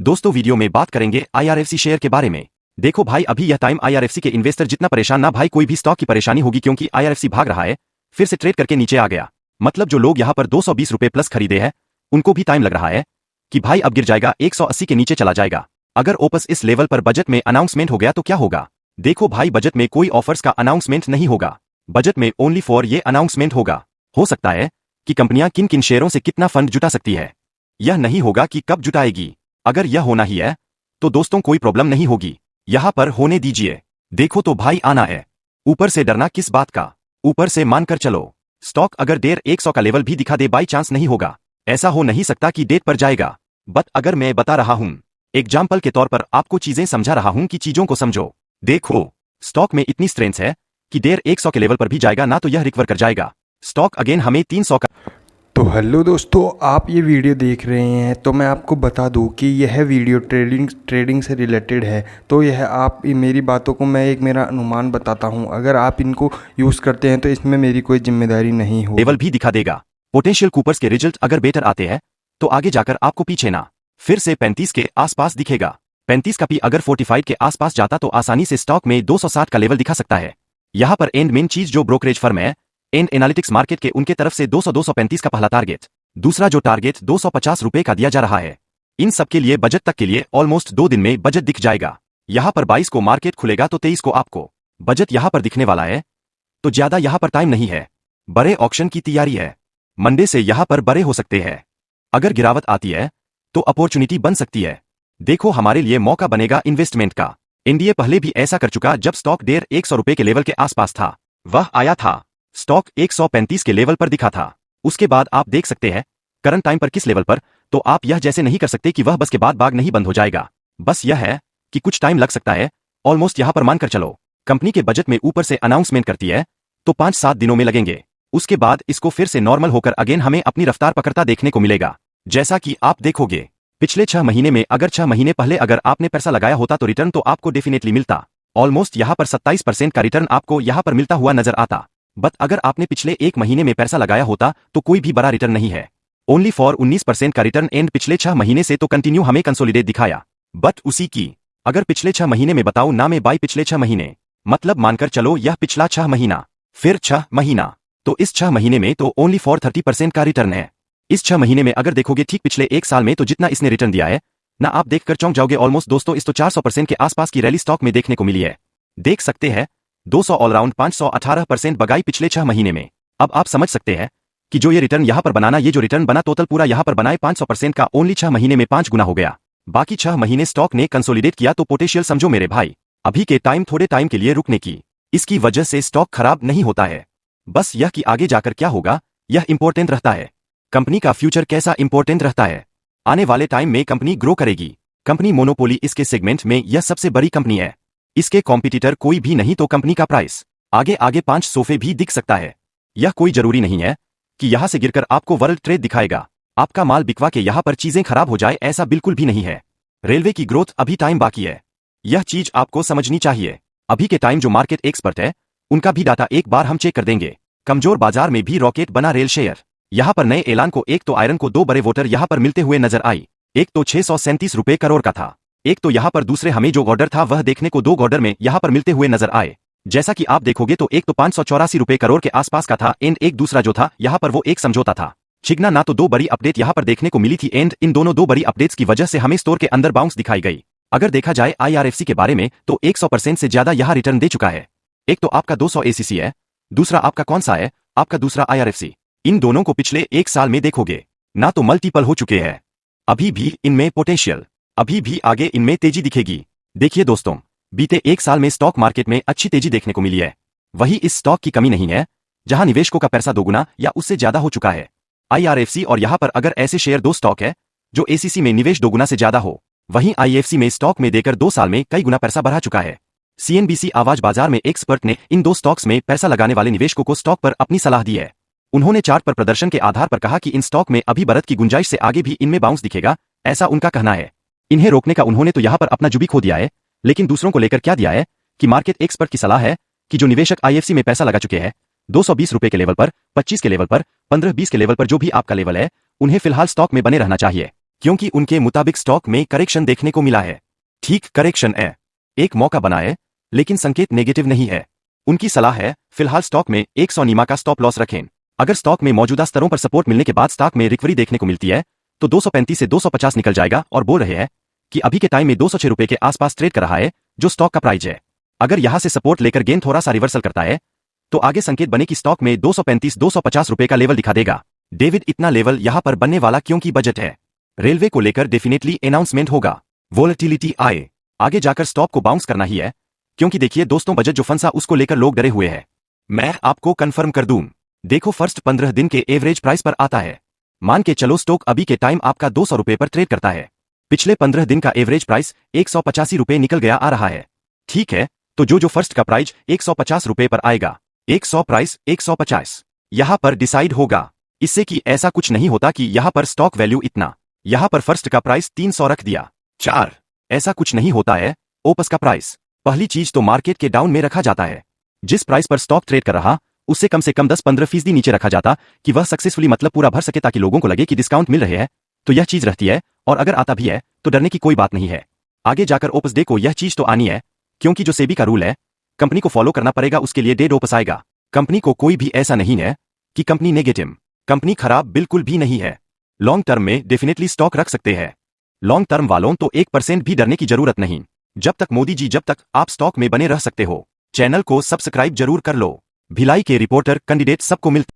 दोस्तों वीडियो में बात करेंगे आईआरएफसी शेयर के बारे में। देखो भाई, अभी यह टाइम आईआरएफसी के इन्वेस्टर जितना परेशान ना भाई कोई भी स्टॉक की परेशानी होगी, क्योंकि आईआरएफसी भाग रहा है, फिर से ट्रेड करके नीचे आ गया। मतलब जो लोग यहाँ पर 220 रुपए प्लस खरीदे हैं उनको भी टाइम लग रहा है कि भाई अब गिर जाएगा, 180 के नीचे चला जाएगा। अगर ओपस इस लेवल पर बजट में अनाउंसमेंट हो गया तो क्या होगा? देखो भाई, बजट में कोई ऑफर्स का अनाउंसमेंट नहीं होगा, बजट में ओनली फॉर ये अनाउंसमेंट होगा। हो सकता है कि कंपनियां किन किन शेयरों से कितना फंड जुटा सकती है, यह नहीं होगा कि कब जुटाएगी। अगर यह होना ही है तो दोस्तों कोई प्रॉब्लम नहीं होगी, यहां पर होने दीजिए। देखो तो भाई आना है, ऊपर से डरना किस बात का, ऊपर से मानकर चलो। स्टॉक अगर डेढ़ 100 का लेवल भी दिखा दे बाई चांस नहीं होगा, ऐसा हो नहीं सकता कि डेट पर जाएगा। बट अगर मैं बता रहा हूं, एग्जाम्पल के तौर पर आपको चीजें समझा रहा हूं कि चीजों को समझो। देखो, स्टॉक में इतनी स्ट्रेंथ है कि डेढ़ 100 के लेवल पर भी जाएगा ना तो यह रिकवर कर जाएगा। स्टॉक अगेन हमें 300 का। तो हेलो दोस्तों, आप ये वीडियो देख रहे हैं तो मैं आपको बता दूं कि यह वीडियो ट्रेडिंग से रिलेटेड है। तो यह आप मेरी बातों को मैं मेरा अनुमान बताता हूं, अगर आप इनको यूज़ करते हैं तो इसमें मेरी कोई जिम्मेदारी नहीं हो। लेवल भी दिखा देगा। पोटेंशियल कूपर्स के रिजल्ट अगर बेटर आते हैं तो आगे जाकर आपको पीछे ना फिर से 35 के आसपास दिखेगा। 35 का पी अगर 45 के आसपास जाता तो आसानी से स्टॉक में 260 का लेवल दिखा सकता है। यहाँ पर एंड मेन चीज जो ब्रोकरेज फर्म है एंड एनालिटिक्स मार्केट के, उनके तरफ से 235 का पहला टारगेट, दूसरा जो टारगेट 250 रुपए का दिया जा रहा है। इन सब के लिए बजट तक के लिए ऑलमोस्ट 2 दिन में बजट दिख जाएगा। यहाँ पर 22 को मार्केट खुलेगा तो 23 को आपको बजट यहाँ पर दिखने वाला है। तो ज्यादा यहाँ पर टाइम नहीं है, बड़े ऑक्शन की तैयारी है। मंडे से यहाँ पर बड़े हो सकते हैं। अगर गिरावट आती है तो अपॉर्चुनिटी बन सकती है। देखो, हमारे लिए मौका बनेगा इन्वेस्टमेंट का। एनडीए पहले भी ऐसा कर चुका, जब स्टॉक डेढ़ 100 रुपए के लेवल के आसपास था, वह आया था, स्टॉक 135 के लेवल पर दिखा था। उसके बाद आप देख सकते हैं करंट टाइम पर किस लेवल पर। तो आप यह जैसे नहीं कर सकते कि वह बस के बाद बाग नहीं बंद हो जाएगा। बस यह है कि कुछ टाइम लग सकता है, ऑलमोस्ट यहां पर मानकर चलो कंपनी के बजट में ऊपर से अनाउंसमेंट करती है तो 5-7 दिनों में लगेंगे। उसके बाद इसको फिर से नॉर्मल होकर अगेन हमें अपनी रफ्तार पकड़ता देखने को मिलेगा। जैसा कि आप देखोगे पिछले 6 महीने में, अगर 6 महीने पहले अगर आपने पैसा लगाया होता तो रिटर्न तो आपको डेफिनेटली मिलता। ऑलमोस्ट यहां पर 27% का रिटर्न आपको यहां पर मिलता हुआ नजर आता। बट अगर आपने पिछले 1 महीने में पैसा लगाया होता तो कोई भी बड़ा रिटर्न नहीं है, ओनली फॉर 19% का रिटर्न। एंड पिछले 6 महीने से तो कंटिन्यू हमें कंसोलिडेट दिखाया। बट उसी की अगर पिछले 6 महीने में बताऊं ना मैं बाई पिछले 6 महीने, मतलब मानकर चलो यह पिछला 6 महीना फिर 6 महीना, तो इस 6 महीने में तो ओनली फॉर 30% का रिटर्न है। इस 6 महीने में अगर देखोगे ठीक पिछले 1 साल में तो जितना इसने रिटर्न दिया है ना, आप देखकर चौंक जाओगे। ऑलमोस्ट दोस्तों इस तो 400% के आसपास की रैली स्टॉक में देखने को मिली है। देख सकते हैं 200 ऑलराउंड 518% बगाई पिछले 6 महीने में। अब आप समझ सकते हैं कि जो ये रिटर्न यहां पर बनाना, ये जो रिटर्न बना टोटल पूरा यहां पर बनाए 500% का, ओनली 6 महीने में 5 गुना हो गया। बाकी 6 महीने स्टॉक ने कंसोलिडेट किया। तो पोटेंशियल समझो मेरे भाई, अभी के टाइम थोड़े टाइम के लिए रुकने की, इसकी वजह से स्टॉक खराब नहीं होता है। बस यह कि आगे जाकर क्या होगा यह इंपॉर्टेंट रहता है। कंपनी का फ्यूचर कैसा इंपॉर्टेंट रहता है। आने वाले टाइम में कंपनी ग्रो करेगी। कंपनी मोनोपोली इसके सेगमेंट में यह सबसे बड़ी कंपनी है, इसके कॉम्पिटिटर कोई भी नहीं। तो कंपनी का प्राइस आगे आगे 5 सोफे भी दिख सकता है। यह कोई जरूरी नहीं है कि यहां से गिरकर आपको वर्ल्ड ट्रेड दिखाएगा, आपका माल बिकवा के यहां पर चीजें खराब हो जाए, ऐसा बिल्कुल भी नहीं है। रेलवे की ग्रोथ अभी टाइम बाकी है, यह चीज आपको समझनी चाहिए। अभी के टाइम जो मार्केट एक्सपर्ट है उनका भी डाटा एक बार हम चेक कर देंगे। कमजोर बाजार में भी रॉकेट बना रेल शेयर। यहां पर नए ऐलान को एक तो आयरन को 2 बड़े वोटर यहां पर मिलते हुए नजर आई। एक तो 637 रुपए करोड़ का था, एक तो यहां पर दूसरे हमें जो ऑर्डर था वह देखने को 2 ऑर्डर में यहां पर मिलते हुए नजर आए। जैसा कि आप देखोगे तो एक तो 584 रुपए करोड़ के आसपास का था एंड एक दूसरा जो था यहां पर वो एक समझौता था। चिगना ना तो 2 बड़ी अपडेट यहां पर देखने को मिली थी एंड इन दोनों 2 बड़ी अपडेट्स की वजह से हमें स्टोर के अंदर बाउंस दिखाई गई। अगर देखा जाए आईआरएफसी के बारे में तो 100% से ज्यादा यहां रिटर्न दे चुका है। एक तो आपका 200 एसीसी है, दूसरा आपका कौन सा है, आपका दूसरा आईआरएफसी। इन दोनों को पिछले 1 साल में देखोगे ना तो मल्टीपल हो चुके हैं। अभी भी इनमें पोटेंशियल, अभी भी आगे इनमें तेजी दिखेगी। देखिए दोस्तों, बीते 1 साल में स्टॉक मार्केट में अच्छी तेजी देखने को मिली है। वही इस स्टॉक की कमी नहीं है जहां निवेशकों का पैसा 2 गुना या उससे ज्यादा हो चुका है। आईआरएफसी और यहां पर अगर ऐसे शेयर 2 स्टॉक है जो एसीसी में निवेश 2 गुना से ज्यादा हो, वहीं आईएफसी में स्टॉक में देकर 2 साल में कई गुना पैसा बढ़ा चुका है। सीएनबीसी आवाज बाजार में एक्सपर्ट ने इन 2 स्टॉक्स में पैसा लगाने वाले निवेशकों को स्टॉक पर अपनी सलाह दी है। उन्होंने चार्ट पर प्रदर्शन के आधार पर कहा कि इन स्टॉक में अभी बढ़त की गुंजाइश से आगे भी इनमें बाउंस दिखेगा, ऐसा उनका कहना है। इन्हें रोकने का उन्होंने तो यहां पर अपना जुबी खो दिया है, लेकिन दूसरों को लेकर क्या दिया है कि मार्केट एक्सपर्ट की सलाह है कि जो निवेशक आईएफसी में पैसा लगा चुके हैं 220 रुपए के लेवल पर, 25 के लेवल पर, 15-20 के लेवल पर, जो भी आपका लेवल है, उन्हें फिलहाल स्टॉक में बने रहना चाहिए। क्योंकि उनके मुताबिक स्टॉक में करेक्शन देखने को मिला है। ठीक करेक्शन है, एक मौका बना है, लेकिन संकेत नेगेटिव नहीं है। उनकी सलाह है फिलहाल स्टॉक में 100 नीमा का स्टॉप लॉस रखें। अगर स्टॉक में मौजूदा स्तरों पर सपोर्ट मिलने के बाद स्टॉक में रिकवरी देखने को मिलती है तो 235 से 250 निकल जाएगा और बोल रहे हैं कि अभी के टाइम में 206 रुपए के आसपास ट्रेड कर रहा है, जो स्टॉक का प्राइस है। अगर यहां से सपोर्ट लेकर गेन थोड़ा सा रिवर्सल करता है तो आगे संकेत बने कि स्टॉक में 235-250 रुपए का लेवल दिखा देगा। डेविड, इतना लेवल यहां पर बनने वाला क्योंकि बजट है। रेलवे को लेकर डेफिनेटली अनाउंसमेंट होगा। वोलेटिलिटी आए, आगे जाकर स्टॉक को बाउंस करना ही है, क्योंकि देखिए दोस्तों, बजट जो फंसा उसको लेकर लोग डरे हुए हैं। मैं आपको कंफर्म कर दूं, देखो फर्स्ट 15 दिन के एवरेज प्राइस पर आता है। मान के चलो स्टॉक अभी के टाइम आपका 200 रुपए पर ट्रेड करता है। पिछले 15 दिन का एवरेज प्राइस 185 रुपए निकल गया आ रहा है। ठीक है, तो जो फर्स्ट का प्राइस 150 रुपए पर आएगा, 100 प्राइस 150 यहां पर डिसाइड होगा। इससे कि ऐसा कुछ नहीं होता कि यहां पर स्टॉक वैल्यू इतना, यहां पर फर्स्ट का प्राइस 300 रख दिया 4, ऐसा कुछ नहीं होता है। ओपस का प्राइस पहली चीज तो मार्केट के डाउन में रखा जाता है। जिस प्राइस पर स्टॉक ट्रेड कर रहा उससे कम से कम 10-15% नीचे रखा जाता कि वह सक्सेसफुली मतलब पूरा भर सके, ताकि लोगों को लगे कि डिस्काउंट मिल रहे हैं। तो यह चीज रहती है, और अगर आता भी है तो डरने की कोई बात नहीं है। आगे जाकर ओपस डे को यह चीज तो आनी है, क्योंकि जो सेबी का रूल है कंपनी को फॉलो करना पड़ेगा, उसके लिए डेड ओपस आएगा। कंपनी को कोई भी ऐसा नहीं है कि कंपनी नेगेटिव, कंपनी खराब बिल्कुल भी नहीं है। लॉन्ग टर्म में डेफिनेटली स्टॉक रख सकते हैं। लॉन्ग टर्म वालों तो 1% भी डरने की जरूरत नहीं। जब तक मोदी जी, जब तक आप स्टॉक में बने रह सकते हो। चैनल को सब्सक्राइब जरूर कर लो। भिलाई के रिपोर्टर कैंडिडेट सबको मिलते